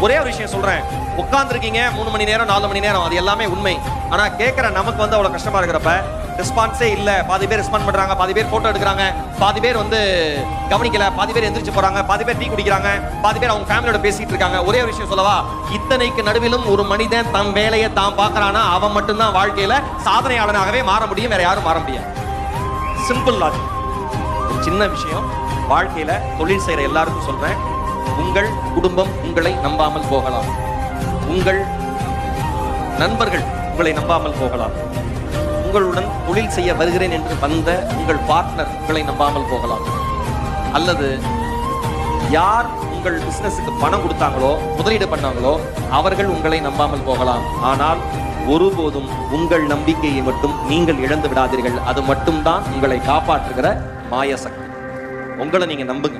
ஒரே ஒரு விஷயம் சொல்றேன், உட்கார்ந்துருக்கீங்க 3 மணி நேரம் 4 மணி நேரம், அது எல்லாமே உண்மை. ஆனா கேட்கிற நமக்கு வந்து அவ்வளவு கஷ்டமா இருக்கிறப்ப ரெஸ்பான்ஸே இல்ல, பாதி பேர் ரெஸ்பாண்ட் பண்றாங்க, பாதி பேர் போட்டோ எடுக்கிறாங்க, பாதி பேர் வந்து கவனிக்கல, பாதி பேர் எந்திரிச்சு போறாங்க, பாதி பேர் டீ குடிக்கிறாங்க, பாதி பேர் அவங்க ஃபேமிலியோட பேசிட்டு இருக்காங்க. ஒரே ஒரு விஷயம் சொல்லவா, இத்தனைக்கு நடுவிலும் ஒரு மனிதன் தம் வேலையை தான் பார்க்கறானா அவன் மட்டும்தான் வாழ்க்கையில சாதனையாளனாகவே மாற முடியும், வேற யாரும் மாற முடியாது. Simple logic. ஒரு சின்ன விஷயம், வாழ்க்கையில தொழில் செய்யற எல்லாருக்கும் சொல்றேன், உங்கள் குடும்பம் உங்களை நம்பாமல் போகலாம், உங்கள் நண்பர்கள் உங்களை நம்பாமல் போகலாம், உங்களுடன் தொழில் செய்ய வருகிறேன் என்று வந்த உங்கள் பார்ட்னர் உங்களை நம்பாமல் போகலாம், அல்லது யார் உங்கள் பிசினஸுக்கு பணம் கொடுத்தாங்களோ முதலீடு பண்ணாங்களோ அவர்கள் உங்களை நம்பாமல் போகலாம். ஆனால் ஒருபோதும் உங்கள் நம்பிக்கையை மட்டும் நீங்கள் இழந்து விடாதீர்கள். அது மட்டும்தான் உங்களை காப்பாற்றுகிற மாய சக்தி. உங்களை நீங்க நம்புங்க.